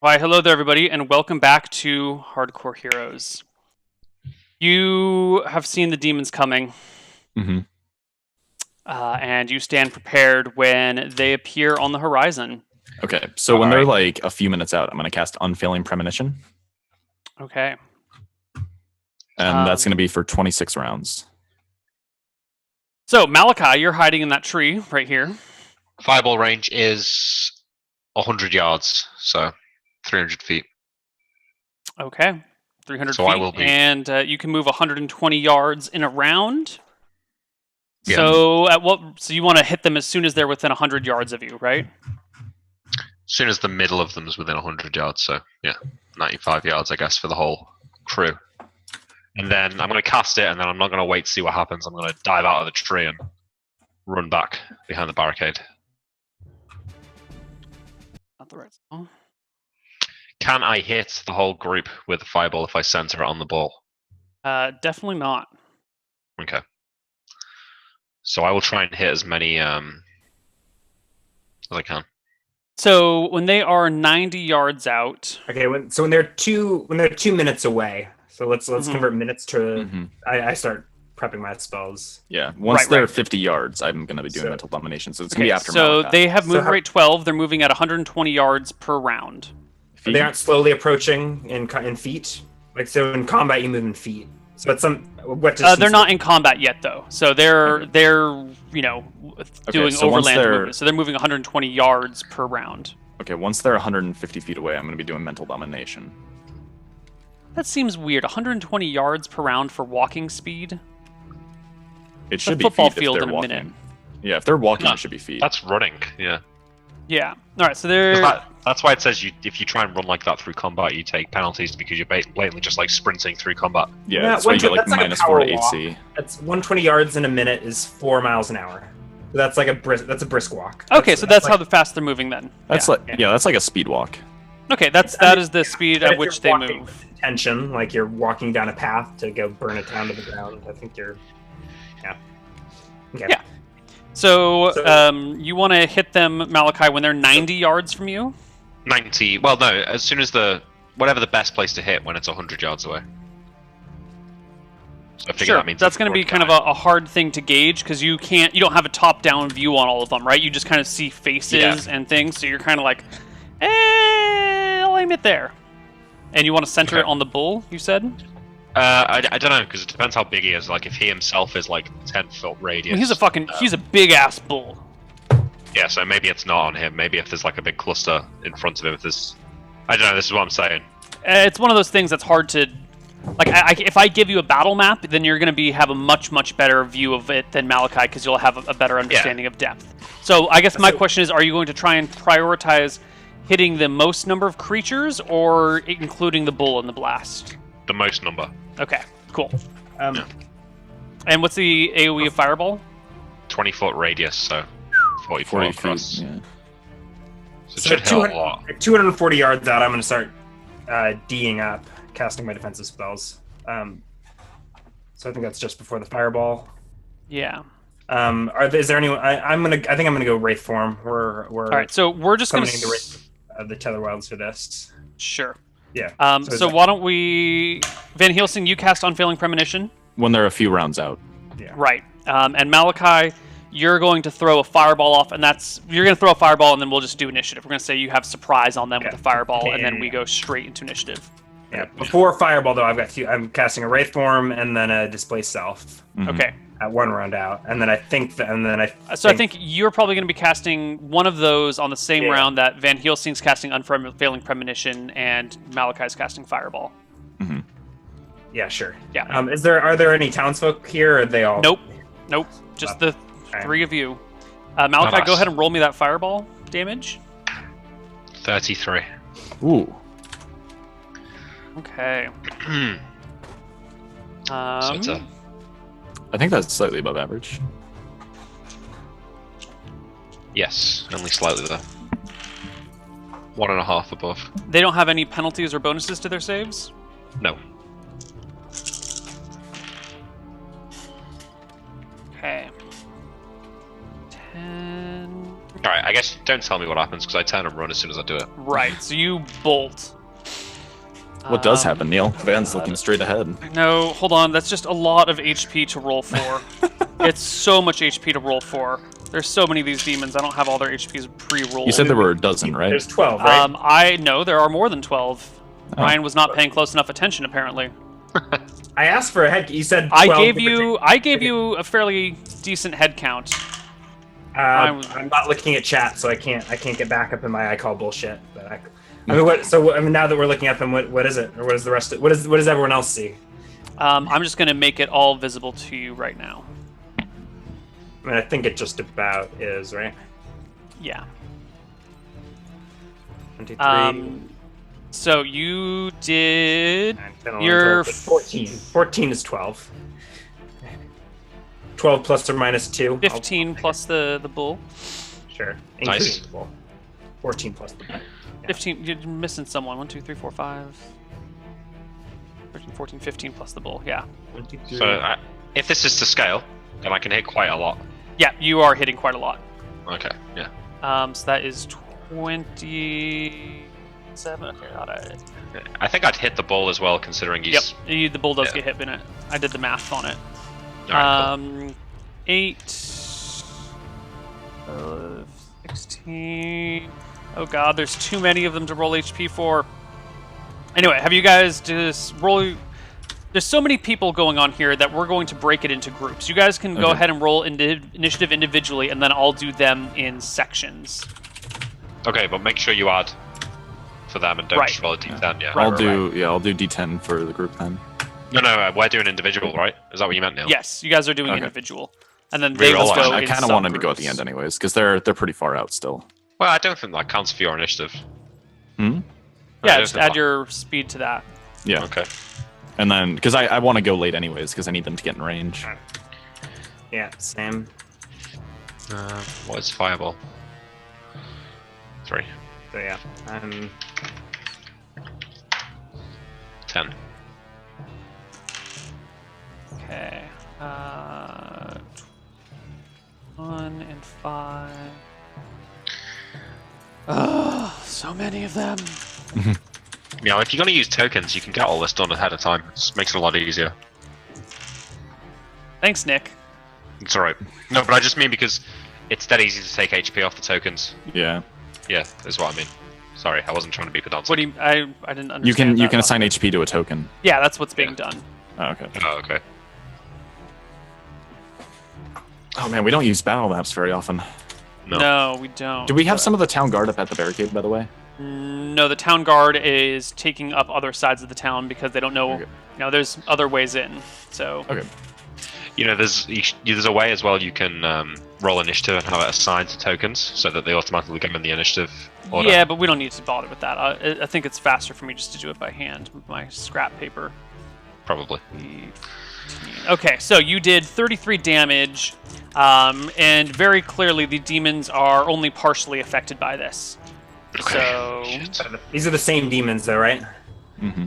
Why, hello there, everybody, and welcome back to Hardcore Heroes. You have seen the demons coming, Mm-hmm. and you stand prepared when they appear on the horizon. Okay, so when they're like a few minutes out, I'm going to cast Unfailing Premonition, Okay. and that's going to be for 26 rounds. So, Malachi, you're hiding in that tree right here. Fireball range is 100 yards, so 300 feet. Okay. 300 So feet, I will be. and you can move 120 yards in a round. Yeah. So you want to hit them as soon as they're within 100 yards of you, right? As soon as the middle of them is within 100 yards, so yeah, 95 yards, I guess, for the whole crew. And then I'm going to cast it, and then I'm not going to wait to see what happens. I'm going to dive out of the tree and run back behind the barricade. Not the right spell. Can I hit the whole group with the fireball if I center it on the ball? Definitely not. Okay. So I will try and hit as many as I can. So when they are 90 yards out, Okay, when they're 2 minutes away. So let's convert minutes to. Mm-hmm. I start prepping my spells. Yeah, once Right, they're right. 50 yards, I'm going to be doing mental domination, so it's going to okay, be after so Malachi. they have movement how- rate 12. They're moving at 120 yards per round. Feet? They aren't slowly approaching in feet. Like so, in combat you move in feet. So it's what distance? They're not in combat yet, though. So they're Okay. doing so once overland they're- movement. So they're moving 120 yards per round. Okay, once they're 150 feet away, I'm going to be doing mental domination. That seems weird. 120 yards per round for walking speed. It should be football feet field if in they're a walking. minute. Yeah, if they're walking, No, it should be feet. That's running, yeah. Yeah. All right. So they're That's why it says if you try and run like that through combat, you take penalties because you're blatantly just like sprinting through combat. Yeah, Yeah, that's why you get like that's like a minus power 4 to walk. AC. That's 120 yards in a minute is 4 miles an hour. So that's like a brisk walk. okay. So that's how like, fast they're moving then. That's that's like a speed walk. Okay. That is the speed but at if which you're they walking move. with intention, like you're walking down a path to go burn it down to the ground. I think you're. Yeah. Okay. Yeah. So you want to hit them, Malachi, when they're 90 yards from you? 90. Well, no. As soon as whatever the best place to hit when it's 100 yards away. So I figure Sure, that means that's going to be kind of a hard thing to gauge because you don't have a top-down view on all of them, right? You just kind of see faces and things, so you're kind of like, I'll aim it there. And you want to center it on the bull, you said? I don't know because it depends how big he is. Like if he himself is like 10-foot radius. I mean, he's a big-ass bull. Yeah, so maybe it's not on him. Maybe if there's like a big cluster in front of him, I don't know. This is what I'm saying. It's one of those things that's hard to... Like, if I give you a battle map, then you're going to have a much, much better view of it than Malachi because you'll have a better understanding of depth. So I guess my question is, are you going to try and prioritize hitting the most number of creatures or including the bull in the blast? The most number. Okay, cool. Yeah. And what's the AoE of Fireball? 20-foot radius, so 40 40 feet across. feet. Yeah. So it So should help a lot. 240 yards out, I'm going to start D'ing up, casting my defensive spells. So I think that's just before the fireball. Yeah. Is there anyone? I think I'm gonna go Wraith form. We're All right, so we're just going summoning to... the Tether Wilds for this. Sure. Yeah. So why don't we... Van Helsing, you cast Unfailing Premonition. When they're a few rounds out. Yeah. Right. And Malachi, you're going to throw a fireball off, and you're going to throw a fireball, and then we'll just do initiative. We're going to say you have surprise on them with a fireball, and then we go straight into initiative. Yeah. Before fireball, though, I'm casting a Wraith form and then a Display Self Mhm. Okay. at 1 round out, and then I think I think you're probably going to be casting one of those on the same round that Van Helsing's casting Unfailing Premonition and Malachi's casting Fireball. Mm-hmm. Yeah, sure. Yeah. Are there any townsfolk here? Or are they all? Nope. Just the Okay. 3 of you. Malachi, Nice. go ahead and roll me that Fireball damage. 33. Ooh. Okay. So it's a I think that's slightly above average. yes, only slightly though. 1.5 above. They don't have any penalties or bonuses to their saves? No. Okay. 10. All right, I guess don't tell me what happens because I turn and run as soon as I do it. Right, so you bolt. What does happen, Neil? Van's looking straight ahead. No, hold on. That's just a lot of HP to roll for. It's so much HP to roll for. There's so many of these demons. I don't have all their HPs pre-rolled. You said there were a dozen, right? There's 12, right? I know there are more than 12. Oh. Ryan was not paying close enough attention, apparently. I asked for a head. You said 12 I gave you a fairly decent head count. I'm not looking at chat, so I can't get back up in my I call bullshit. But I mean, what? So I mean, now that we're looking at them, what is it, or what is the rest? What does everyone else see? I'm just gonna make it all visible to you right now. I mean, I think it just about is, right? Yeah. 1, 2, 3. So you did 9, 10, 11, your 12, 14. 14 is 12. 12 plus or minus 2. 15 plus the bull. Sure. Nice. Including the bull. 14 plus the bull. 15. You're missing someone. 1, 2, 3, 4, 5. 13, 14, 15 plus the bull. Yeah. 1, 2, 3. So if this is to scale, then I can hit quite a lot. Yeah, you are hitting quite a lot. Okay, yeah. So that is 27. Okay, I think I'd hit the ball as well, considering he's... Yep, the bull does get hit in it. I did the math on it. Alright, cool. 8, 16. Oh god, there's too many of them to roll HP for. Anyway, have you guys just roll... There's so many people going on here that we're going to break it into groups. You guys can go ahead and roll initiative individually, and then I'll do them in sections. Okay, but make sure you add for them and don't just roll a d10, yeah. I'll do d10 for the group then. No, we're doing individual, right? Is that what you meant, Neil? Yes, you guys are doing individual. And then they will go I in kind of wanted to go at subgroups. the end anyways, because they're pretty far out still. Well, I don't think that counts for your initiative. Hmm? Yeah, just add your speed to that. Yeah. Okay. And then, because I want to go late anyways, because I need them to get in range. Yeah, same. What is fireball? 3. So yeah, 10. Okay. 1 and 5. Oh, so many of them. Yeah, if you're going to use tokens, you can get all this done ahead of time. It just makes it a lot easier. Thanks, Nick. It's alright. No, but I just mean because it's that easy to take HP off the tokens. Yeah. Yeah, is what I mean. Sorry, I wasn't trying to be pedantic. What do you? I didn't understand. You can assign HP to a token. Yeah, that's what's being done. Oh, okay. Oh, okay. Oh man, we don't use battle maps very often. No, we don't. Do we have some of the town guard up at the barricade, by the way? No, the town guard is taking up other sides of the town because they don't know. Okay. You know, there's other ways in. So. Okay. You know, there's a way as well you can roll initiative and have it assigned to tokens so that they automatically go in the initiative order. Yeah, but we don't need to bother with that. I think it's faster for me just to do it by hand with my scrap paper. Probably. Okay, so you did 33 damage, and very clearly the demons are only partially affected by this. Okay. So Shit. these are the same demons, though, right? Mm-hmm.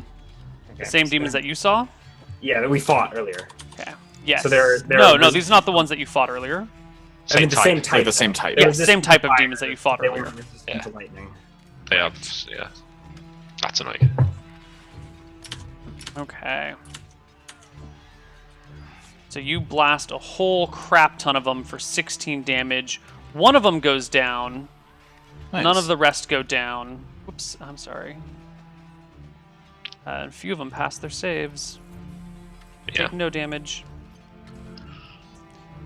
the same demons that you saw? Yeah, that we fought earlier. Okay. Yes. So they're no, these are not the ones that you fought earlier. I mean, the same type. Like the same type. Yeah, They were same resistant type to of fire. demons that you fought They earlier. were resistant Yeah. to lightning. They are, yeah. That's annoying. Okay. So you blast a whole crap ton of them for 16 damage. One of them goes down. Nice. None of the rest go down. Whoops, I'm sorry. A few of them pass their saves. Yeah. Take no damage.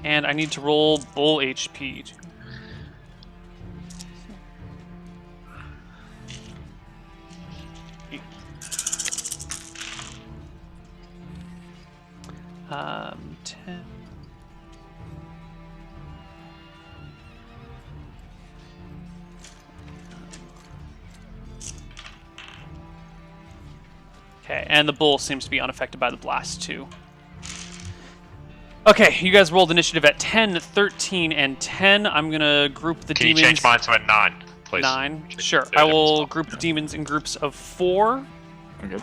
And I need to roll bull HP. Um, 10. Okay, and the bull seems to be unaffected by the blast too. Okay, you guys rolled initiative at 10, 13, and 10. I'm gonna group the Can demons. you change mine to a 9, please? 9. Change Sure. it to I a will different group the spot. demons in groups of 4. Okay.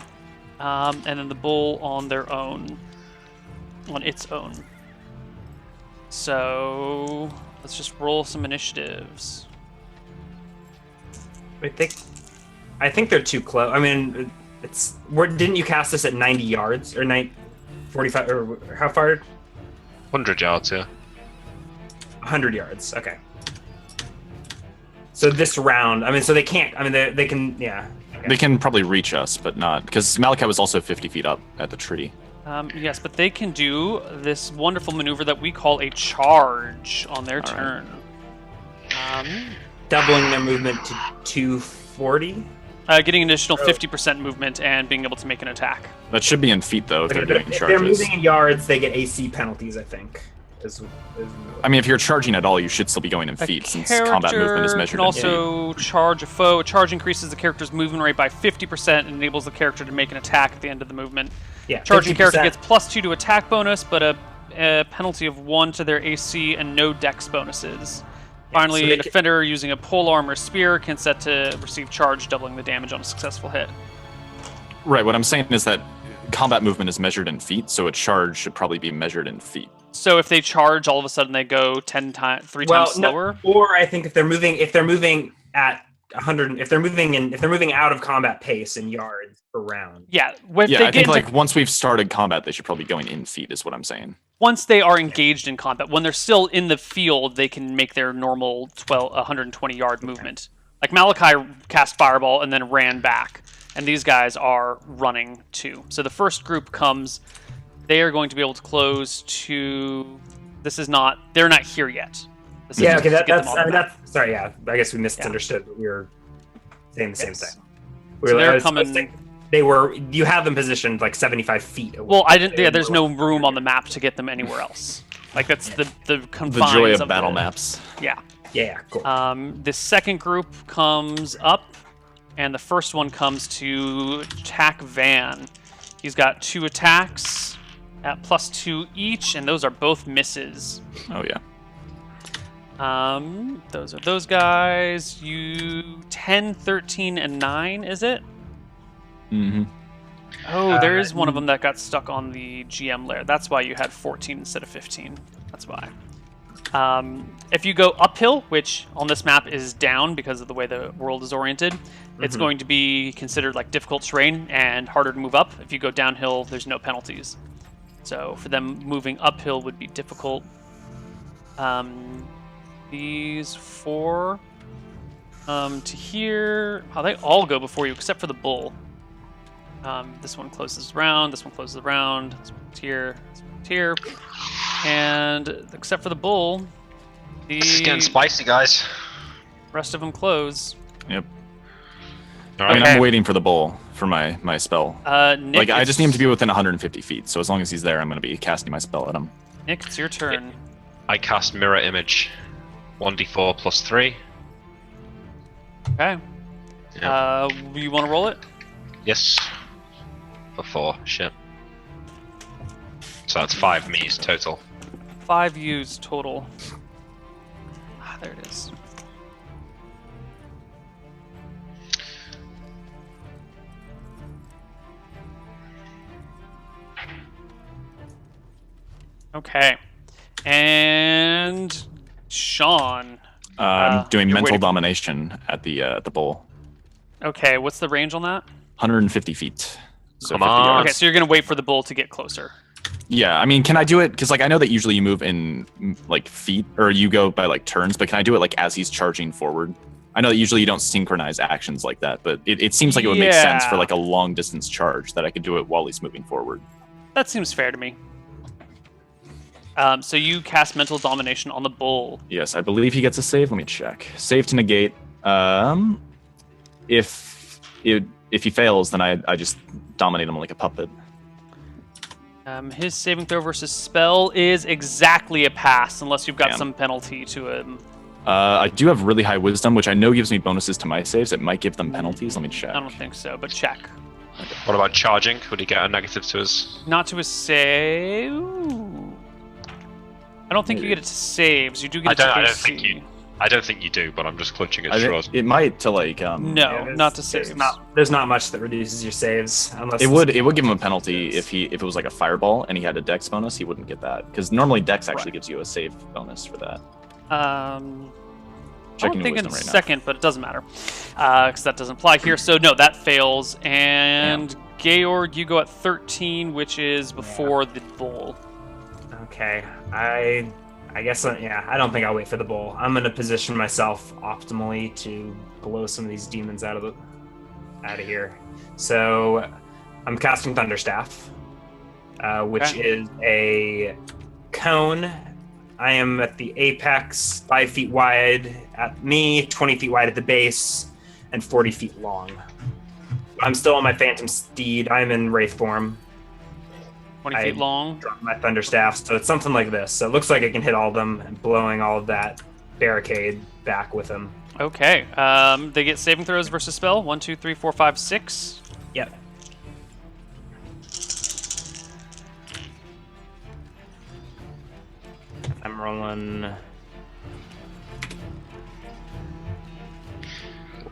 And then the bull on their own. On its own. So let's just roll some initiatives. I think they're too close. I mean, didn't you cast this at 90 yards or 45 or how far? 100 yards, yeah. 100 yards. Okay. So this round, I mean, so they can't. I mean, they can. Yeah. Okay. They can probably reach us, but not because Malachi was also 50 feet up at the tree. Yes, but they can do this wonderful maneuver that we call a charge on their turn. Doubling their movement to 240. Getting an additional 50% movement and being able to make an attack. That should be in feet though. If they're doing if charges. they're moving in yards, they get AC penalties. I think. I mean, if you're charging at all, you should still be going in feet since combat movement is measured can in feet. also charge a foe. A charge increases the character's movement rate by 50% and enables the character to make an attack at the end of the movement. Yeah, Charging 50%. character gets +2 to attack bonus, but a penalty of 1 to their AC and no dex bonuses. Finally, a defender using a polearm or spear can set to receive charge, doubling the damage on a successful hit. Right, what I'm saying is that combat movement is measured in feet, so a charge should probably be measured in feet. So if they charge, all of a sudden they go 3 times slower. No, or I think if they're moving at 100, if they're moving out of combat pace in yards per round. Yeah, I think like once we've started combat, they should probably be going in feet. Is what I'm saying. Once they are engaged in combat, when they're still in the field, they can make their normal 120 yard movement. Like Malachi cast Fireball and then ran back, and these guys are running too. So the first group comes. They are going to be able to close to. They're not here yet. Yeah, okay, that's. Sorry, yeah. I guess we misunderstood, but we were saying the same thing. So they're coming. You have them positioned like 75 feet away. Well, I didn't. Yeah, there's no room on the map to get them anywhere else. Like that's the confines. The joy of battle maps. Yeah. Yeah, cool. The second group comes up, and the first one comes to attack Van. He's got 2 attacks at +2 each, and those are both misses. Oh yeah. Those are those guys. You 10, 13, and 9, is it? Mm-hmm. Oh, there is one of them that got stuck on the GM layer. That's why you had 14 instead of 15. That's why. If you go uphill, which on this map is down because of the way the world is oriented, it's going to be considered like difficult terrain and harder to move up. If you go downhill, there's no penalties. So for them, moving uphill would be difficult. These 4 to here. Oh, they all go before you except for the bull. This one closes around. This one closes around. This one's here. This one's here. And except for the bull, This is getting spicy, guys. rest of them close. Yep. All I mean, right. I'm waiting for the bull for my spell. Nick, Like, I just need him to be within 150 feet, so as long as he's there, I'm going to be casting my spell at him. Nick, it's your turn. I cast Mirror Image. 1d4 plus 3. Okay. Yeah. You want to roll it? Yes. For 4. Shit. So that's 5 me's total. 5 U's total. Ah, there it is. Okay. And Sean. I'm doing you're mental waiting- domination at the bull. Okay, what's the range on that? 150 feet. So Come 50 on. yards. Okay, so you're going to wait for the bull to get closer. Yeah, I mean, can I do it? Because like I know that usually you move in like feet, or you go by like turns. But can I do it like as he's charging forward? I know that usually you don't synchronize actions like that, but it seems like it would make sense for Yeah. like a long distance charge that I could do it while he's moving forward. That seems fair to me. So you cast mental domination on the bull. Yes, I believe he gets a save. Let me check. Save to negate. If he fails, then I just dominate him like a puppet. His saving throw versus spell is exactly a pass, unless you've got Damn. some penalty to him. I do have really high wisdom, which I know gives me bonuses to my saves. It might give them penalties. Let me check. I don't think so, but check. What about charging? Would he get a negative to his? Not to a save. I don't think you get it to saves. You do get it to I don't AC. think you. I don't think you do, but I'm just clutching at I straws. think it might to like No, not to saves. There's not much that reduces your saves unless It would give him a penalty if it was like a fireball and he had a dex bonus. He wouldn't get that because normally dex actually gives you a save bonus for that. Checking think wisdom in right now. second, but it doesn't matter because that doesn't apply here. So no, that fails. And Georg, you go at 13, which is before the bull. Okay, I guess I don't think I'll wait for the bull. I'm gonna position myself optimally to blow some of these demons out of here. So I'm casting Thunderstaff, which is a cone. I am at the apex, 5 feet wide at me, 20 feet wide at the base, and 40 feet long. I'm still on my Phantom Steed. I'm in Wraith form. 20 feet long. Drop my Thunderstaff, so it's something like this. So it looks like I can hit all of them, and blowing all of that barricade back with them. Okay. They get saving throws versus spell. 1, 2, 3, 4, 5, 6. Yep. I'm rolling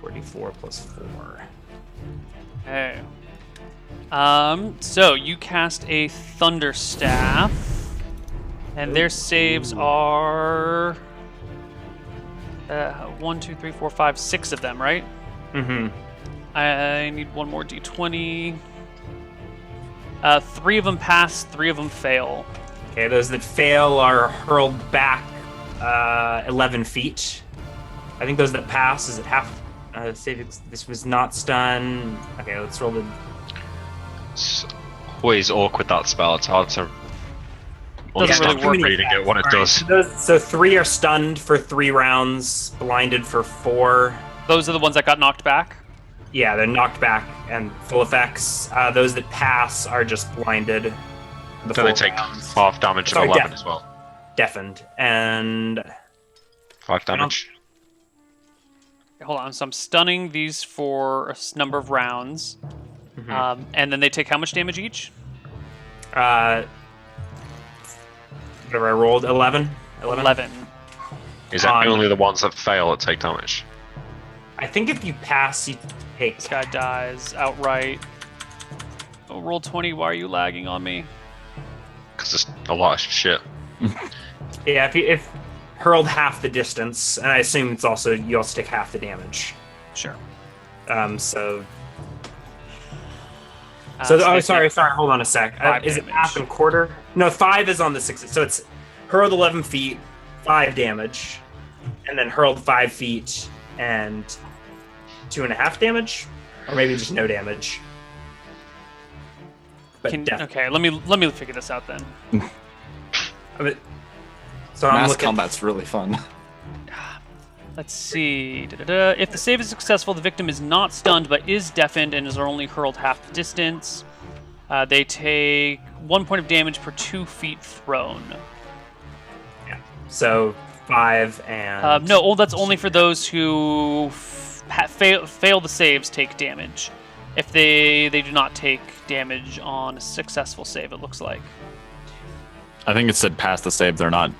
44 plus 4. Okay. So you cast a Thunderstaff, and their saves are 1, 2, 3, 4, 5, 6 of them, right? Mm-hmm. I need one more d20. 3 of them pass, 3 of them fail. Okay, those that fail are hurled back 11 feet. I think those that pass is at half. This was not stun. Okay, let's roll the. It's always awkward, that spell. It's hard to Doesn't understand really work. from reading it what it does. So 3 are stunned for 3 rounds, blinded for 4. Those are the ones that got knocked back? Yeah, they're knocked back and full effects. Those that pass are just blinded. So they take half damage and 11 as well. Deafened. And 5 damage. Okay, hold on. So I'm stunning these for a number of rounds. Mhm. And then they take how much damage each? whatever I rolled, 11? 11. Is that only the ones that fail that take damage? I think if you pass, you take. This guy dies outright. Oh, roll 20. Why are you lagging on me? Because there's a lot of shit. Yeah, if hurled half the distance, and I assume it's also you also take half the damage. Sure. So. So Sorry. Hold on a sec. Is it damage. half and quarter? No, 5 is on the 6. So it's hurled 11 feet, 5 damage, and then hurled 5 feet and 2.5 damage, or maybe just no damage. But Okay, let me figure this out then. So I'm Mass looking. combat's really fun. Let's see. If the save is successful, the victim is not stunned but is deafened and is only hurled half the distance. They take 1 point of damage per 2 feet thrown. Yeah. So 5 and. No, that's only for those who fail the saves take damage. If they do not take damage on a successful save, it looks like. I think it said pass the save. They're not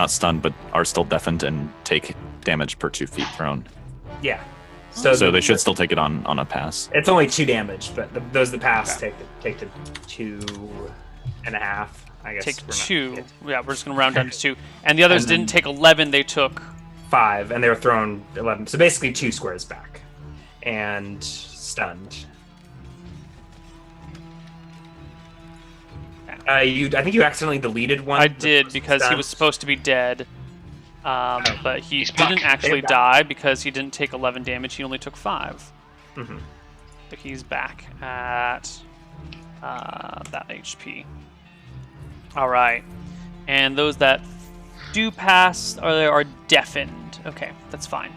stunned, but are still deafened and take damage per 2 feet thrown. Yeah. So they should still take it on a pass. It's only 2 damage, but those that pass take the 2.5. I guess. Take we're not- 2. Yeah, we're just gonna round down to 2. And the others didn't take 11. They took 5, and they were thrown 11. So basically 2 squares back, and stunned. I think you accidentally deleted one. I did because he stunned. was supposed to be dead, but he He's back. didn't actually Back. die because he didn't take 11 damage. He only took 5. Mhm. But he's back at that HP. All right, and those that do pass are deafened. Okay, that's fine.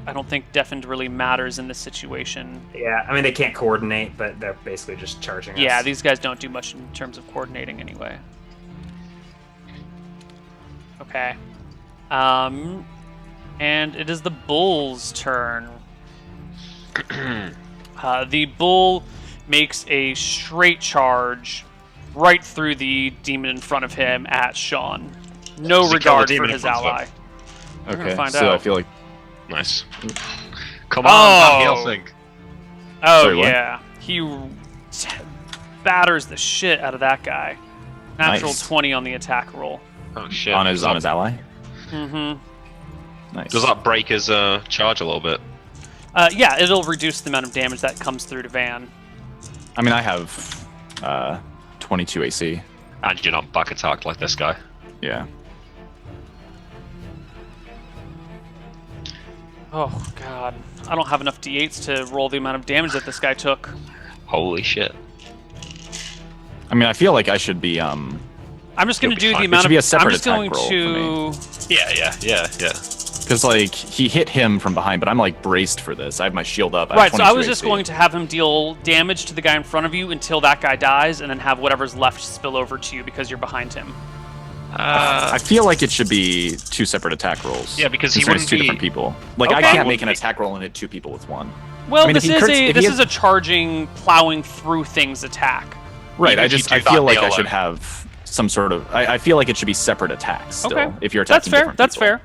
I don't think deafened really matters in this situation. Yeah, I mean they can't coordinate, but they're basically just charging us. Yeah, these guys don't do much in terms of coordinating anyway. Okay. And it is the bull's turn. The bull makes a straight charge right through the demon in front of him at Sean. No Does he kill the regard for demon in his front of ally. him? We're gonna Okay, find so out. I feel like Nice. Come on, Van Helsing. Oh, Sorry, what? yeah. He batters the shit out of that guy. Natural Nice. 20 on the attack roll. Oh shit. on his ally. Mm-hmm. Nice. Does that break his charge a little bit? Yeah, it'll reduce the amount of damage that comes through to Van. I mean, I have 22 AC. And you're not back attacked like this guy. Yeah. Oh god, I don't have enough d8s to roll the amount of damage that this guy took. Holy shit. I mean, I feel like I should be. I'm just going to do the fine. amount It should be a of. separate I'm just going attack roll for to. Yeah. Because like he hit him from behind, but I'm like braced for this. I have my shield up. I have Right, so I 22 was just AC. going to have him deal damage to the guy in front of you until that guy dies, and then have whatever's left spill over to you because you're behind him. I feel like it should be 2 separate attack rolls. Yeah, because he considering wouldn't it's 2 be- different people. Like I Okay. can't make an attack roll and hit 2 people with 1. Well, I mean, if this he is crits- if he this has- is a charging, plowing through things attack. Right. Even I if you just do I that, feel like they'll, I should have some sort of. I feel like it should be separate attacks. Still, Okay, if you're that's attacking fair. different That's people. fair.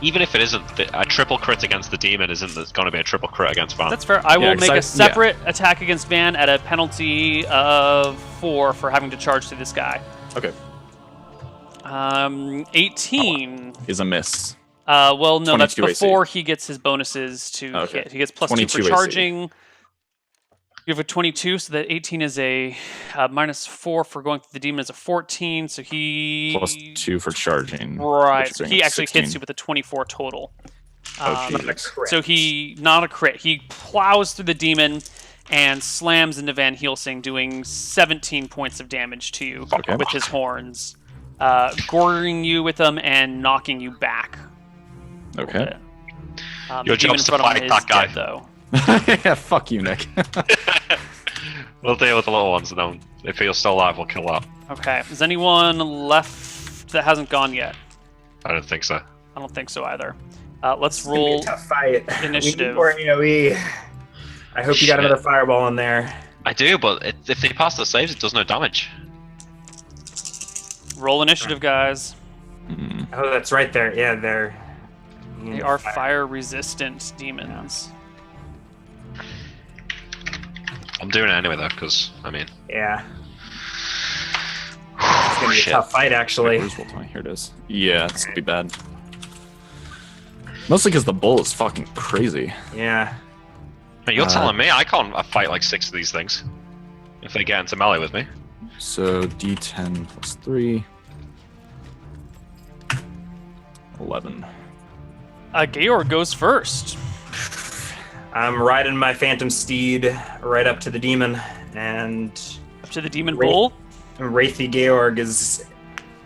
Even if it isn't, a triple crit against the demon isn't going to be a triple crit against Van. That's fair. I will 'cause make I- a separate attack against Van at a penalty of 4 for having to charge through this guy. Okay. 18. Is a miss. Well, no, that's 22 AC. before he gets his bonuses to Okay. hit. He gets plus 2 22 for AC. charging. You have a 22, so that 18 is a minus 4 for going through the demon is a 14. So he Plus 2 for charging. Right. which So brings he it actually 16. hits you with a 24 total. Oh, Not a Jesus. crit. So he not a crit. He plows through the demon and slams into Van Helsing, doing 17 points of damage to you Okay. with his horns, goring you with them and knocking you back. Okay. Your the demon job's in to front of him fight is that guy. dead, though. Yeah. Fuck you, Nick. We'll deal with the little ones, and then if he's still alive, we'll kill that. Okay. Is anyone left that hasn't gone yet? I don't think so. I don't think so either. Let's It's gonna be roll a tough fight. initiative. We need more AoE. I hope you got Shit. another fireball in there. I do, but if they pass the saves, it does no damage. Roll initiative, guys. Oh, that's right there. Yeah, they're. They are fire-resistant demons. I'm doing it anyway, though, because, I mean... Yeah. It's gonna be a shit. tough fight, actually. Where's Roll 20? Here it is. Yeah, this could be bad. Mostly because the bull is fucking crazy. Yeah. Hey, you're telling me I can't fight like 6 of these things if they get into melee with me. So D10 plus 3. 11. Georg goes first. I'm riding my phantom steed right up to the demon, and Up to the demon Wraith- bull. Wraithy Georg is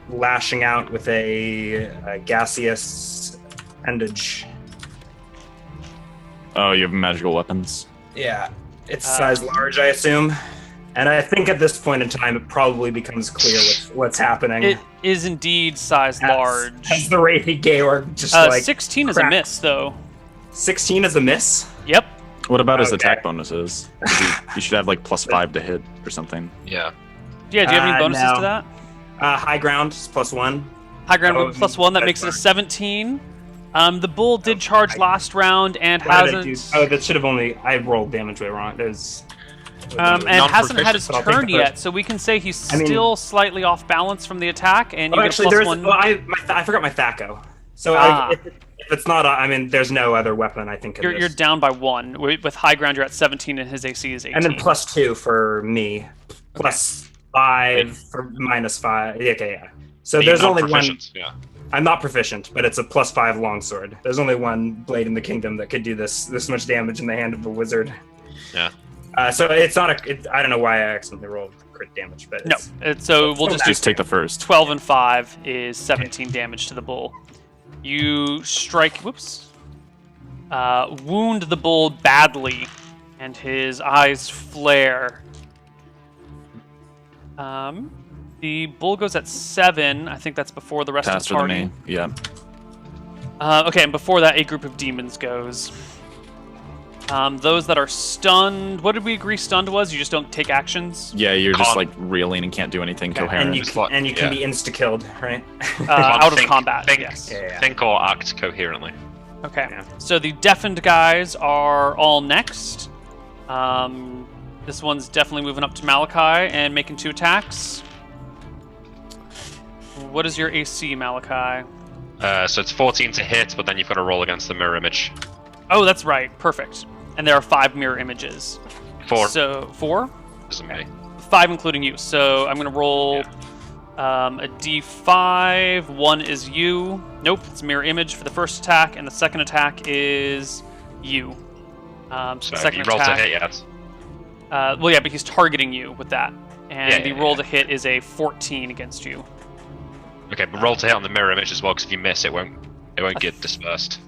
lashing out with a gaseous appendage. Oh, you have magical weapons. Yeah. It's size large, I assume. And I think at this point in time, it probably becomes clear what's happening. It is indeed size large. As the Wraithy Georg just 16 is a crack. miss, though. 16 is a miss? Yep. What about his Okay. attack bonuses? You should have like plus 5 to hit or something. Yeah. Yeah, do you have any bonuses no. to that? High ground is +1. High ground Oh, with +1, that that's makes it a fine. 17. The bull did charge last round and Why did I hasn't... do- Oh, that should have only. I rolled damage way wrong. There's. and hasn't had his but I'll take turn the yet, first. so we can say he's I mean- still slightly off balance from the attack, and you Oh, get actually, there's. +1. Well, I forgot my Thaco. So if it's not, I mean, there's no other weapon. I think. in You're this. down by 1. With high ground, you're at 17, and his AC is 18. And then +2 for me, +5 for -5. Okay, yeah. So You're there's not only one. proficient, Yeah. I'm not proficient, but it's a +5 longsword. There's only one blade in the kingdom that could do this much damage in the hand of a wizard. Yeah. So it's not a. I don't know why I accidentally rolled crit damage, but No, so we'll just do Just take the first. 12 and 5 is 17 damage to the bull. You strike, wound the bull badly, and his eyes flare. The bull goes at 7. I think that's before the rest Faster of the than party. me. Yeah. Okay, and before that, a group of demons goes. Those that are stunned. What did we agree stunned was? You just don't take actions? Yeah, you're just Con- like reeling and can't do anything and coherent. you Just can, like- and you can yeah. be insta-killed, right? Out of Think- combat, think- yes. Yeah. Think or act coherently. Okay, Yeah. so the deafened guys are all next. This one's definitely moving up to Malachi and making 2 attacks. What is your AC, Malachi? So it's 14 to hit, but then you've got to roll against the mirror image. Oh, that's right. Perfect. And there are 5 mirror images. 4. So 4? Isn't me. 5 including you. So I'm going to roll a d5. 1 is you. Nope, it's mirror image for the first attack, and the second attack is you. So So the have second you rolled to attack. hit yet? Well, yeah, but he's targeting you with that. And Yeah, the yeah, roll yeah. to hit is a 14 against you. Okay, but roll to hit on the mirror image as well, because if you miss, it won't get dispersed,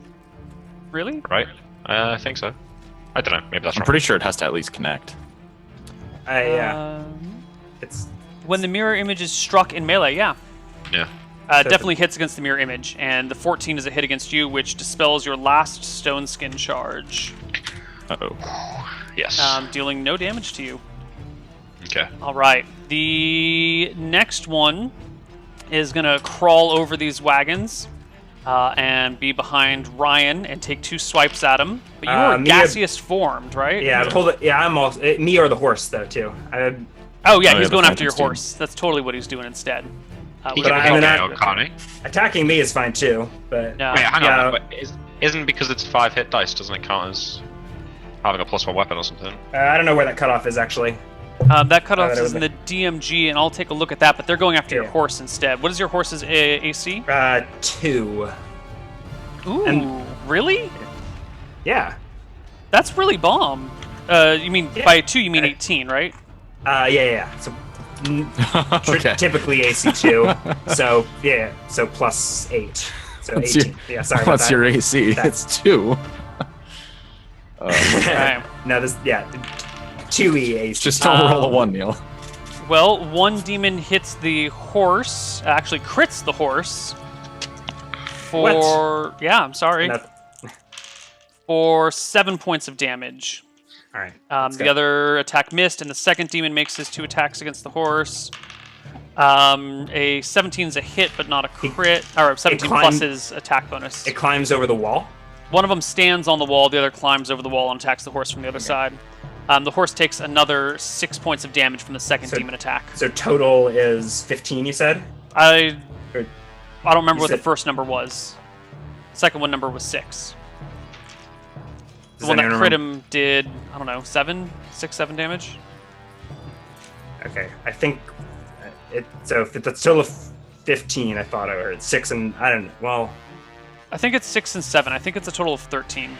Really? right? I think so. I don't know. Maybe that's I'm wrong. pretty sure it has to at least connect. It's When the mirror image is struck in melee, yeah. Yeah. Definitely hits against the mirror image, and the 14 is a hit against you, which dispels your last stone skin charge, Uh-oh. Yes. dealing no damage to you. Okay. All right. The next one is going to crawl over these wagons and be behind Ryan and take 2 swipes at him. But you are me- gaseous formed, right? yeah. Hold it. Yeah, I'm also me or the horse though too. Oh, yeah, Oh, he's yeah, going the after your Phantom Steed. horse. That's totally what he's doing instead. He With can a I mean, hit hit. KO, can't he? attacking me is fine too, but Yeah. Wait, hang yeah. on. But isn't because it's 5 hit dice, doesn't it count as having a +1 weapon or something? I don't know where that cutoff is actually. That cutoff that is was in the DMG, and I'll take a look at that, but they're going after your Yeah. horse instead. What is your horse's AC? 2. Ooh, And- really? Yeah. That's really bomb. You mean Yeah. by 2, you mean 18, right? Yeah. So Okay. typically AC 2. So yeah. So +8. So What's 18. your- Yeah. Sorry about What's that. your AC? That- It's 2. Okay. No, this 2E AC. Just don't roll a 1, Neil. Well, one demon hits the horse, actually crits the horse for... Yeah, I'm sorry. No. For 7 points of damage. All right. The other attack missed, and the second demon makes his 2 attacks against the horse. A 17 is a hit, but not a crit. Or 17 plus his attack bonus. It climbs over the wall. One of them stands on the wall, the other climbs over the wall and attacks the horse from the other side. The horse takes another 6 points of damage from the second demon attack. So total is 15. You said. I Or- don't remember what the said- first number was. The second one number was 6. The Does one that anyone crit remember? him did, I don't know, 7 damage? Okay, I think it. So if that's total of 15, I thought I heard 6 and I don't know. Well, I think it's 6 and 7. I think it's a total of 13.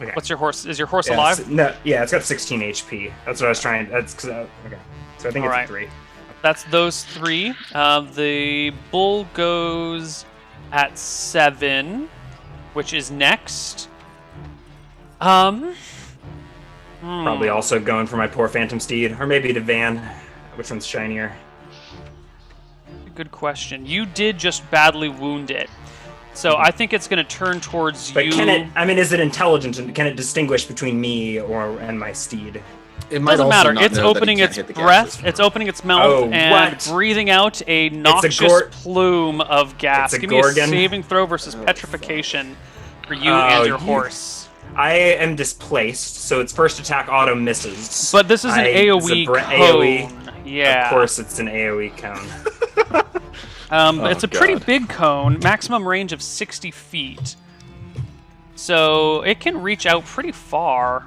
okay. What's your horse? Is your horse Yeah, alive? No, yeah, it's got 16 HP. That's what I was trying. That's cause, okay. So I think All it's right. a 3. That's those 3. The bull goes at 7, which is next. Probably also going for my poor Phantom Steed, or maybe the van. Which one's shinier? Good question. You did just badly wound it. So I think it's going to turn towards But you. can it? I mean, is it intelligent and can it distinguish between me and my steed? It might Doesn't also matter. not It's know that he opening can't its hit the breath. gases It's from- opening its mouth Oh, and what? breathing out a noxious gor- plume of gas. It's a Give me a gorgon? saving throw versus petrification for you Oh, and your you- horse. I am displaced, so its first attack auto misses. But this is an it's a AoE bra- cone. AoE. Yeah. Of course, it's an AoE cone. It's a pretty God. big cone, maximum range of 60 feet. So it can reach out pretty far.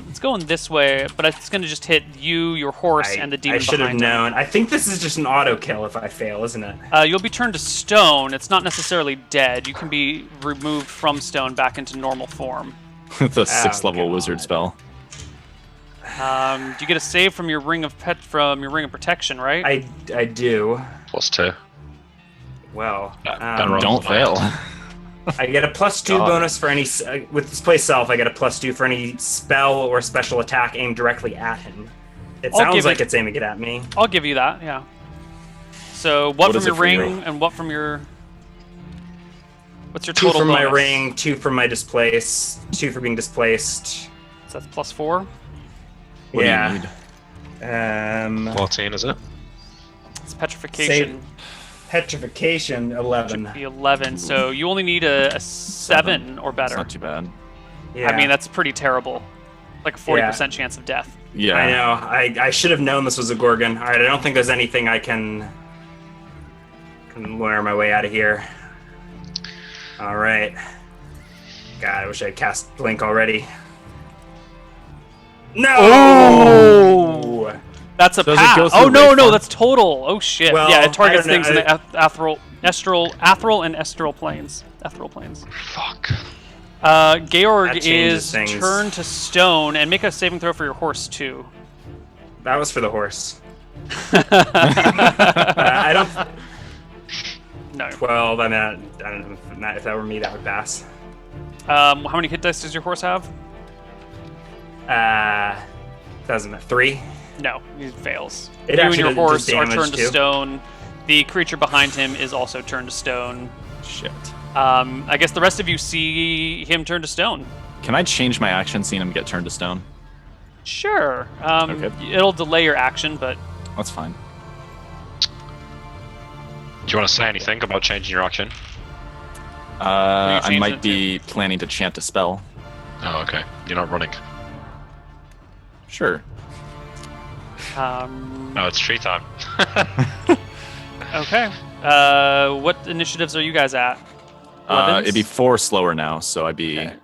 It's going this way, but it's going to just hit you, your horse, and the demon I should have behind him. known. I think this is just an auto kill if I fail, isn't it? You'll be turned to stone. It's not necessarily dead. You can be removed from stone back into normal form. The 6th level God. wizard spell. Do you get a save from your ring of protection, right? I do. +2. Well, That rolls Don't a nine. fail. I get a +2 God. bonus for any with display self. I get a +2 for any spell or special attack aimed directly at him. It I'll sounds give like it- it's aiming it at me. I'll give you that, yeah. So what What from is your it for you? ring and what from your... What's your 2 total from my bonus? ring, 2 from my displace, 2 for being displaced. So that's +4. What yeah. do you need? 14, is it? It's petrification. Petrification 11. Be 11. So you only need a 7 or That's better. not too bad. Yeah. I mean, that's pretty terrible. Like a 40% chance of death. Yeah. I know. I should have known this was a Gorgon. All right, I don't think there's anything I can lure my way out of here. All right. God, I wish I had cast Blink already. No! Oh! That's a Does it pass. go through Oh, no, Wraith no, form? that's total. Oh, shit. Well, yeah, it targets I don't things know, in the ethereal and astral planes. Ethereal planes. Fuck. Georg That changes is things. turned to stone, and make a saving throw for your horse, too. That was for the horse. I don't... No. 12, I don't know if that were me, that would pass. How many hit dice does your horse have? Doesn't it? 3? No, he fails. It You and actually your does horse are damage, turned to too. stone. The creature behind him is also turned to stone. Shit. I guess the rest of you see him turn to stone. Can I change my action, seeing him get turned to stone? Sure. Okay. It'll delay your action, but That's fine. Do you want to say anything about changing your action? I change might it be planning to chant a spell. Oh, okay. You're not running. Sure. No, it's tree time. Okay. What initiatives are you guys at? It'd be 4 slower now, so I'd be... Okay.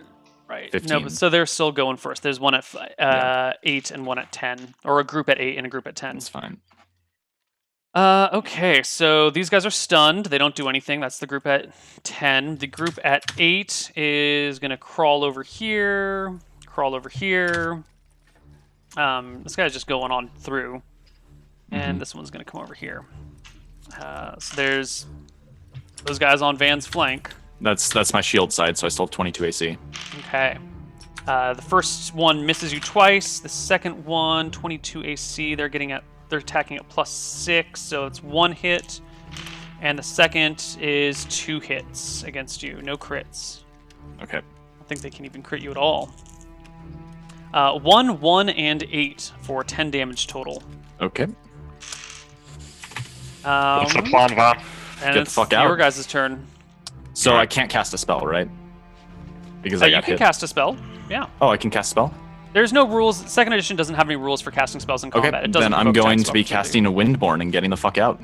Right. 15. No, but so they're still going first. There's one at 8 and one at 10, or a group at 8 and a group at 10. That's fine. Okay, so these guys are stunned. They don't do anything. That's the group at 10. The group at 8 is going to crawl over here. This guy's just going on through. And this one's going to come over here. So there's those guys on Van's flank. That's my shield side, so I still have 22 AC. Okay. The first one misses you twice. The second one, 22 AC. They're attacking at +6, so it's 1 hit. And the second is 2 hits against you. No crits. Okay. I don't think they can even crit you at all. 1, 1, and 8 for 10 damage total. Okay. What's the plan, Van? And Get the it's fuck out. your guys' turn. So I can't cast a spell, right? Because I You got can hit. cast a spell. Yeah. Oh, I can cast a spell? There's no rules. Second edition doesn't have any rules for casting spells in combat. Okay, It doesn't then I'm invoke going attack to be spells. casting a Windborn and getting the fuck out.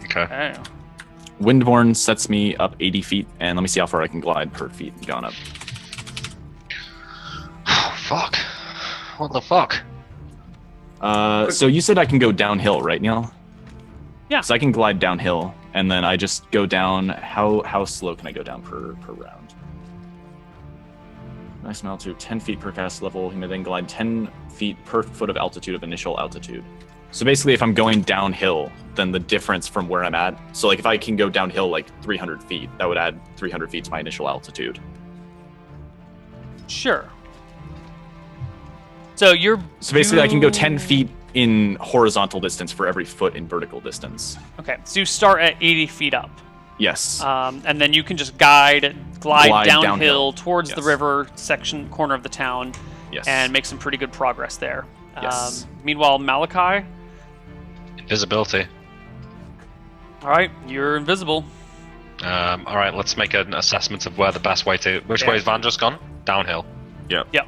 Okay. Okay. Windborn sets me up 80 feet, and let me see how far I can glide per feet gone up. Oh, fuck. What the fuck? So you said I can go downhill, right, Neal? Yeah. So I can glide downhill, and then I just go down. How slow can I go down per round? Maximum altitude 10 feet per cast level. He may then glide 10 feet per foot of altitude of initial altitude. So basically, if I'm going downhill, then the difference from where I'm at. So like if I can go downhill like 300 feet, that would add 300 feet to my initial altitude. Sure. So So basically, I can go 10 feet in horizontal distance for every foot in vertical distance. Okay, so you start at 80 feet up. Yes. And then you can just glide downhill towards the Yes. river section corner of the town Yes. and make some pretty good progress there. Yes. Meanwhile, Malachi, Invisibility. all right, you're invisible. All right, let's make an assessment of where the best way to. Which Yeah. way is Van just gone? Downhill. Yep. Yep.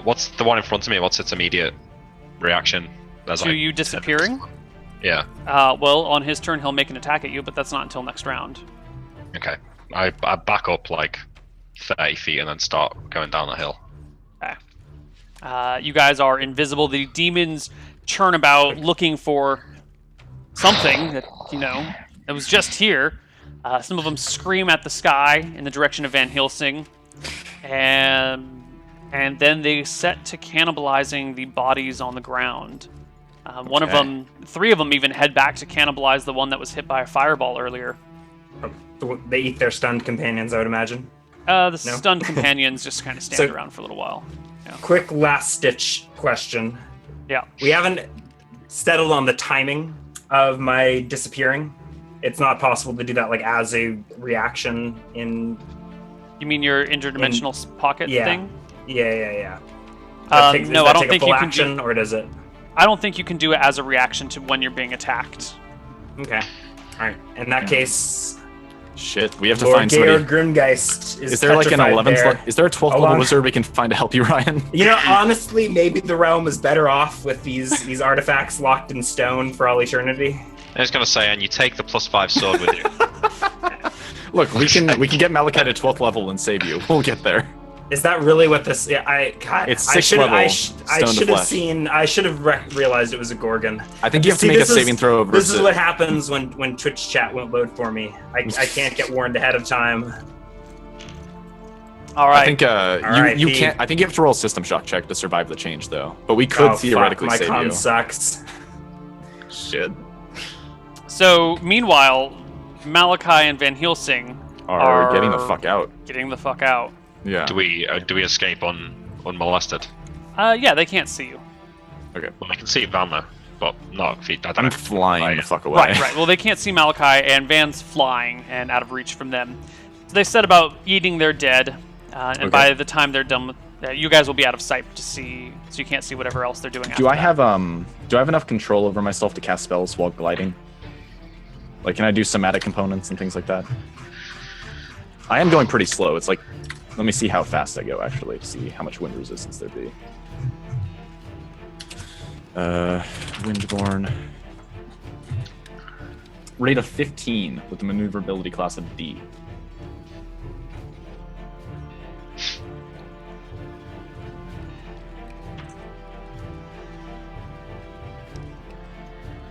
What's the one in front of me? What's its immediate reaction? There's To you disappearing? Yeah. Well, on his turn, he'll make an attack at you, but that's not until next round. Okay. I back up like 30 feet and then start going down the hill. Okay. You guys are invisible. The demons churn about looking for something that, that was just here. Some of them scream at the sky in the direction of Van Helsing. And then they set to cannibalizing the bodies on the ground. One of them, 3 of them even head back to cannibalize the one that was hit by a fireball earlier. They eat their stunned companions, I would imagine. The stunned companions just kind of stand around for a little while. Yeah. Quick last-ditch question. Yeah. We haven't settled on the timing of my disappearing. It's not possible to do that like as a reaction in... You mean your interdimensional pocket thing? Yeah. No, I don't think you can action, or does it? I don't think you can do it as a reaction to when you're being attacked. Okay. All right. In that case, Shit, we have to Lord find somebody. Georg Grimgeist is there like an petrified 11th? there. Is there a 12th Hold level on. wizard we can find to help you, Ryan? Honestly, maybe the realm is better off with these artifacts locked in stone for all eternity. I was going to say, and you take the +5 sword with you. Look, we can get Malachi to 12th level and save you. We'll get there. Is that really what this? Yeah, It's 6th level. I Stone to should have flesh. seen. I should have realized it was a Gorgon. I think you have to make a saving throw over. This is what happens when Twitch chat won't load for me. I can't get warned ahead of time. All right. I think you can't. I think you have to roll a system shock check to survive the change, though. But we could theoretically fuck, save my con you. sucks. Shit. So meanwhile, Malachi and Van Helsing Are getting the fuck out. Getting the fuck out. Yeah. Do we escape unmolested? Yeah, they can't see you. Okay. Well, I can see Van though, but not feet. I don't I'm know. flying the fuck away. Right. Well, they can't see Malachi, and Van's flying and out of reach from them. So they set about eating their dead, and Okay. by the time they're done with, you guys will be out of sight to see, so you can't see whatever else they're doing. Do I after that. have Do I have enough control over myself to cast spells while gliding? Like, can I do somatic components and things like that? I am going pretty slow. It's like, let me see how fast I go actually to see how much wind resistance there be. Windborne. Rate of 15 with the maneuverability class of D.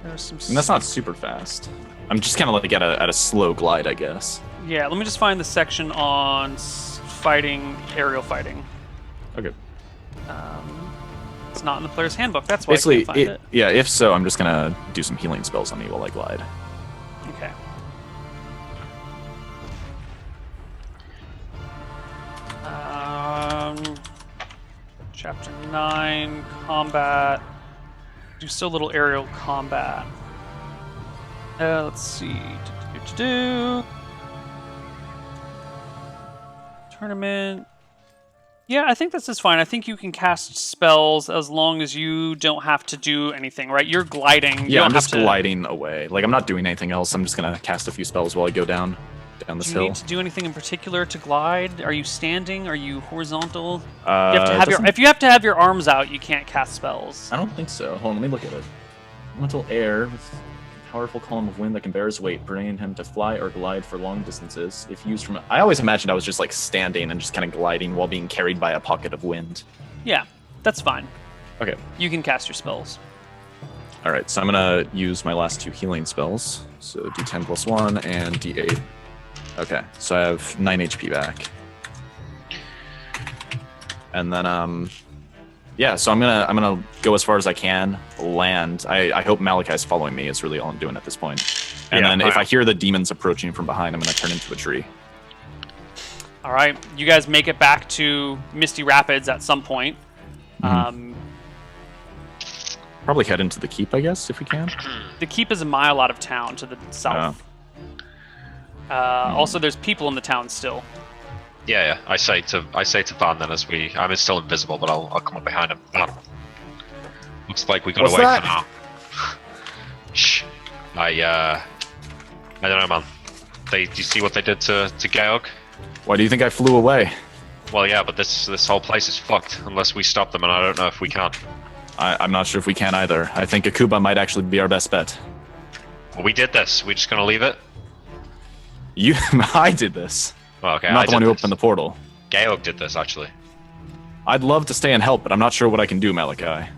There's some. And that's not super fast. I'm just kind of like at a slow glide, I guess. Yeah, let me just find the section on fighting, aerial fighting. Okay. It's not in the player's handbook. That's why Basically, I can't find it. yeah. If so, I'm just gonna do some healing spells on you while I glide. Okay. Chapter 9, combat. Do so little aerial combat. Let's see. Tournament. Yeah, I think this is fine. I think you can cast spells as long as you don't have to do anything, right? You're gliding. You Yeah, don't I'm have just to- gliding away. Like, I'm not doing anything else. I'm just gonna cast a few spells while I go down this Do you hill. need to do anything in particular to glide? Are you standing? Are you horizontal? You Uh, have to have your, if you have to have your arms out, you can't cast spells. I don't think so. Hold on, let me look at it. Elemental air with a powerful column of wind that can bear his weight, permitting him to fly or glide for long distances. If used from, I always imagined I was just like standing and just kind of gliding while being carried by a pocket of wind. Yeah, that's fine. Okay. You can cast your spells. All right, so I'm gonna use my last 2 healing spells. So D10 plus 1 and D8. Okay, so I have 9 HP back. And then yeah, so I'm gonna go as far as I can, land. I hope Malachi's following me. Is really all I'm doing at this point. And Yeah, then if alright. I hear the demons approaching from behind, I'm gonna turn into a tree. All right, you guys make it back to Misty Rapids at some point. Probably head into the keep, I guess, if we can. The keep is a mile out of town to the south. Also, there's people in the town still. Yeah. I say to Van then as I'm still invisible, but I'll come up behind him. Van. Looks like we got What's away that? for now. Shh. I don't know, man. Do you see what they did to Georg? Why do you think I flew away? Well, yeah, but this whole place is fucked unless we stop them, and I don't know if we can. I'm not sure if we can either. I think Akuba might actually be our best bet. Well, we did this. We're just gonna leave it. I did this. Well, okay. I'm not I the one did who this. opened the portal. Georg did this actually. I'd love to stay and help, but I'm not sure what I can do, Malachi.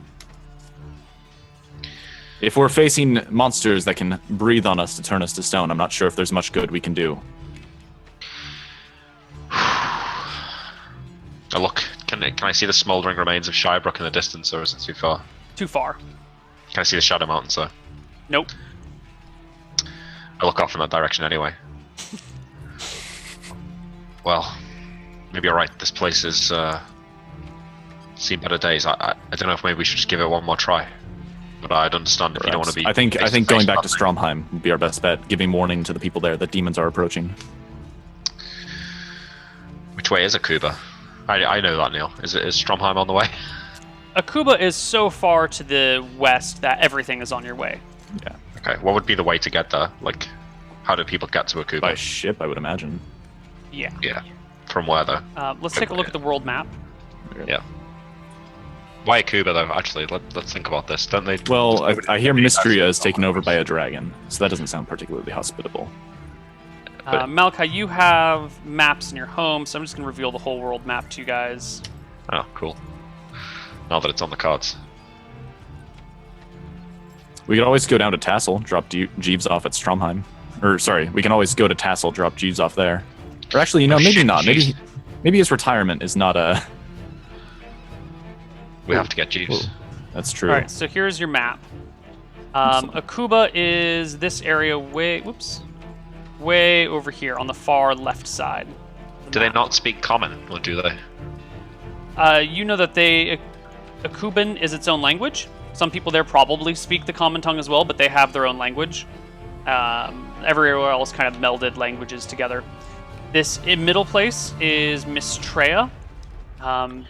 If we're facing monsters that can breathe on us to turn us to stone, I'm not sure if there's much good we can do. Oh, look, can I see the smouldering remains of Shirebrook in the distance, or is it too far? Too far. Can I see the Shadow Mountains, though? Nope. I look off in that direction anyway. Well, maybe you're right. This place is seen better days. I don't know if maybe we should just give it one more try. But I'd understand if you don't want to be. I think face-to-face going back to with them. Stromheim would be our best bet, giving warning to the people there that demons are approaching. Which way is Akuba? I know that, Neal. Is Stromheim on the way? Akuba is so far to the west that everything is on your way. Yeah. Okay. What would be the way to get there? Like, how do people get to Akuba? By ship, I would imagine. Yeah. Yeah. From where though? Let's take a look at the world map. Yeah. Why Akuba though? Actually, let's think about this. Don't they? Well, I hear Mystria is taken over by a dragon, so that doesn't sound particularly hospitable. Malachi, you have maps in your home, so I'm just going to reveal the whole world map to you guys. Oh, cool. Now that it's on the cards. We could always go down to Tassel, drop Jeeves off at Stromheim. Or, sorry, we can always go to Tassel, drop Jeeves off there. Or actually, maybe not. Maybe his retirement is not a... We have to get Jeeves. Whoa. That's true. All right, so here's your map. Akuba is this area way over here on the far left side. Do they not speak common, or do they? You know that Akuban is its own language. Some people there probably speak the common tongue as well, but they have their own language. Everywhere else kind of melded languages together. This middle place is Mistrea.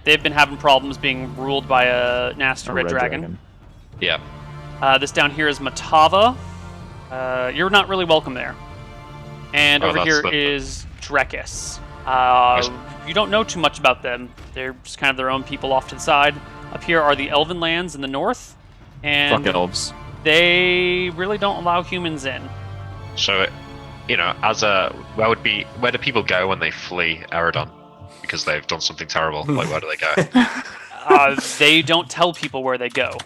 They've been having problems being ruled by a nasty red dragon. Yeah. This down here is Matava. You're not really welcome there. And over here is Drekis. You don't know too much about them. They're just kind of their own people off to the side. Up here are the Elven lands in the north. And fuck elves. They really don't allow humans in. So, where do people go when they flee Eredon? Because they've done something terrible. Like, where do they go? They don't tell people where they go.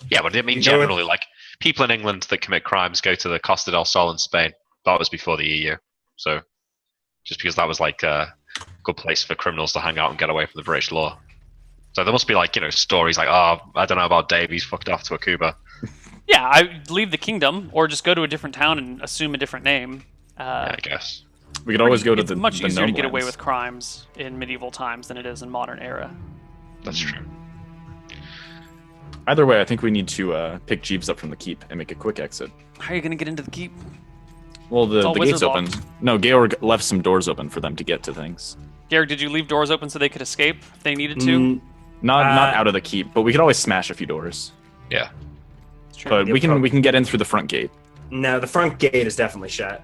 Yeah, but I mean, generally, like, people in England that commit crimes go to the Costa del Sol in Spain. That was before the EU. So, just because that was, like, a good place for criminals to hang out and get away from the British law. So there must be, like, stories like, oh, I don't know about Dave, he's fucked off to Akuba. Yeah, I leave the kingdom, or just go to a different town and assume a different name. Yeah, I guess. We could always go to it's the much easier to get away lands. with crimes in medieval times than it is in modern era. That's true. Either way, I think we need to pick Jeeves up from the keep and make a quick exit. How are you going to get into the keep? Well, the gate's open. wizard-locked. No, Georg left some doors open for them to get to things. Garrick, did you leave doors open so they could escape if they needed to? Not out of the keep, but we could always smash a few doors. Yeah. It's true. But we can get in through the front gate. No, the front gate is definitely shut.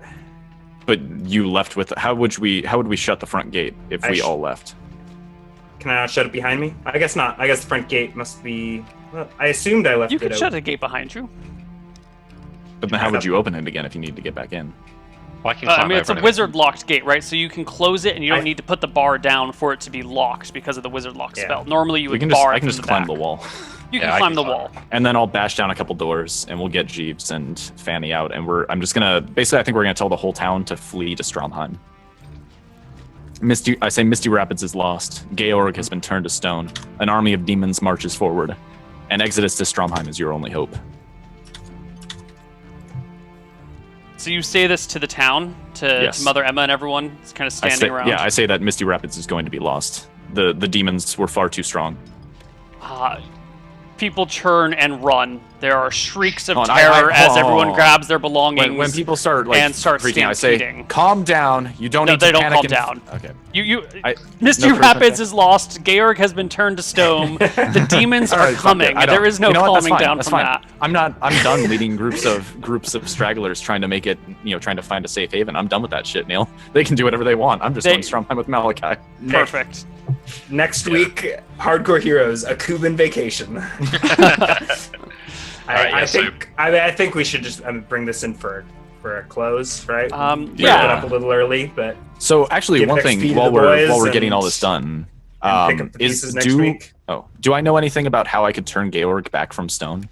But you left with how would we shut the front gate if we all left? Can I not shut it behind me? I guess not. I guess the front gate must be. Well, I assumed I left You it could open. shut the gate behind you. But then how would you open it again if you need to get back in? Well, I can I climb mean, it's a over wizard-locked gate, right? So you can close it, and you don't need to put the bar down for it to be locked because of the wizard lock spell. Normally, you would bar I it can from just the climb back. the wall. You Yeah, can I climb can the climb. wall. And then I'll bash down a couple doors, and we'll get Jeeves and Fanny out, and I'm just gonna basically I think we're gonna tell the whole town to flee to Stromheim. Misty Rapids is lost. Georg has been turned to stone. An army of demons marches forward, and exodus to Stromheim is your only hope. So you say this to the town, to Mother Emma and everyone. It's kind of standing around. Yeah, I say that Misty Rapids is going to be lost. The demons were far too strong. People churn and run. There are shrieks of terror as everyone grabs their belongings. When people start and start freaking, I say, "Calm down. You don't need to they panic." don't calm down. Okay. Misty Rapids is lost. Georg has been turned to stone. The demons are coming. There is no calming down from that. I'm done leading groups of stragglers trying to make it, trying to find a safe haven. I'm done with that shit, Neal. They can do whatever they want. I'm just going Stromheim with Malachi. Perfect. Next week, Hardcore Heroes, a Cuban vacation. I think we should just bring this in for a close, right? Wrap it up a little early, but so actually, one thing while we're getting all this done, pick up the pieces next week. Do I know anything about how I could turn Georg back from stone?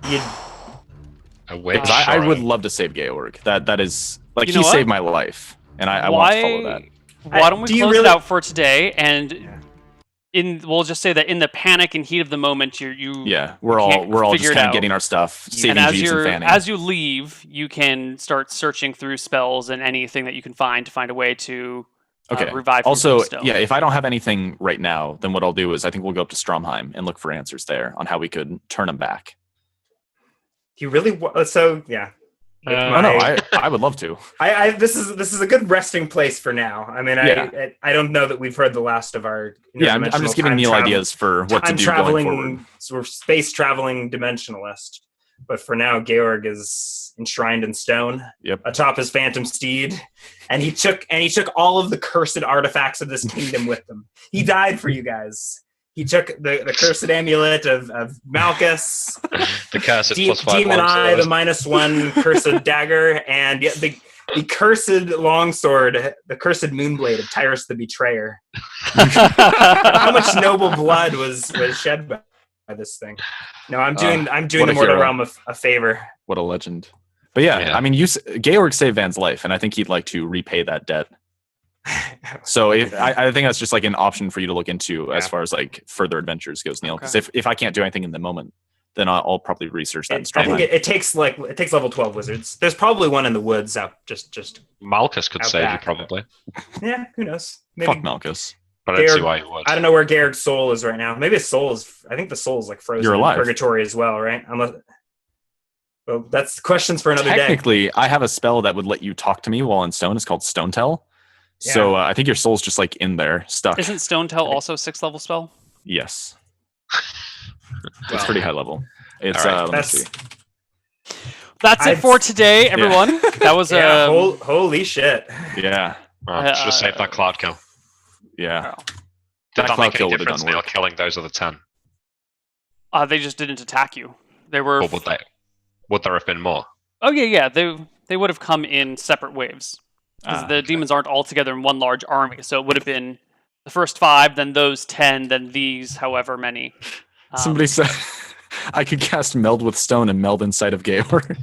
I would love to save Georg. That is like he saved my life, and I want to follow that. Why don't we close it out for today? And we'll just say that in the panic and heat of the moment, we're all just kind of getting our stuff, saving Jeeves and Fanny. As you leave, you can start searching through spells and anything that you can find to find a way to revive. Also, if I don't have anything right now, then what I'll do is I think we'll go up to Stromheim and look for answers there on how we could turn them back. You really I would love to. This is a good resting place for now. I mean, I don't know that we've heard the last of our. I'm just giving Neal ideas for what to do going forward. So we're space traveling dimensionalist, but for now, Georg is enshrined in stone atop his phantom steed, and he took all of the cursed artifacts of this kingdom with him. He died for you guys. He took the cursed amulet of Malchus, the cursed Demon Eye, the -1 cursed dagger, and the cursed longsword, the cursed moonblade of Tyrus the Betrayer. How much noble blood was shed by this thing? No, I'm doing the Mortal Realm a favor. What a legend. But yeah. I mean, Georg saved Van's life, and I think he'd like to repay that debt. So I think that's just like an option for you to look into as far as like further adventures goes, Neal. Because if I can't do anything in the moment, then I'll probably research that. I think it takes level 12 wizards. There's probably one in the woods out just. Malchus could save you probably. Yeah, who knows? Maybe. Fuck Malchus. But I don't see why you would. I don't know where Georg's soul is right now. Maybe his soul is. I think the soul is like frozen in purgatory as well, right? Well, that's questions for another day. Technically, I have a spell that would let you talk to me while in stone. It's called Stone Tell. Yeah. So I think your soul's just like in there, stuck. Isn't Stone Tell also a 6th level spell? Yes. It's pretty high level. It's let me see. That's it for today, everyone. That was holy shit. Yeah. Should have saved that cloud kill. Yeah. Did that make any difference? They are killing those other 10. They just didn't attack you. They were. Or would there have been more? Oh yeah. They would have come in separate waves because the demons aren't all together in one large army. So it would have been the first 5, then those 10, then these, however many. Somebody said I could cast Meld with Stone and meld inside of Georg.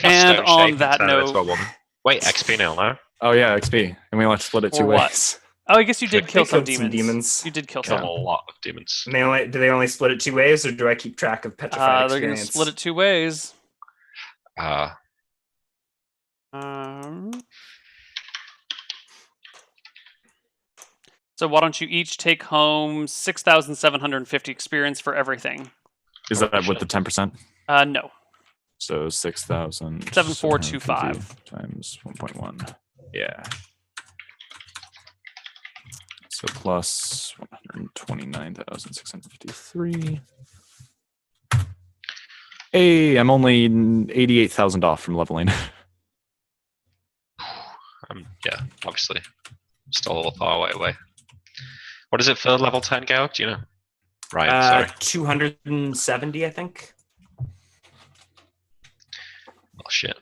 And on that note, wait, XP now, no? Oh yeah, XP, and we want to split it 2 ways. Oh, I guess you did kill some demons. You did kill a lot of demons. Do they only split it 2 ways, or do I keep track of petrified experience? They're going to split it 2 ways. So why don't you each take home 6,750 experience for everything? Is that with the 10%? No. So 6,000. 7,425 times 1.1. Yeah. So plus 129,653. Hey, I'm only 88,000 off from leveling. Yeah, obviously. Still a far away. What is it for level 10, Georg? Do you know? Right, sorry. 270, I think. Oh, shit.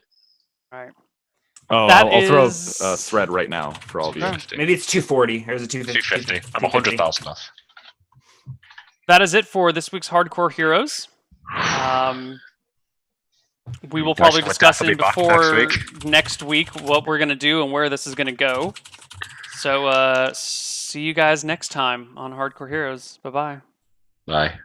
All right. Oh, I'll throw a thread right now for all of you. Maybe it's 240. There's a 250. 250. I'm 100,000 off. That is it for this week's Hardcore Heroes. We will probably discuss it before next week what we're going to do and where this is going to go. So see you guys next time on Hardcore Heroes. Bye-bye. Bye.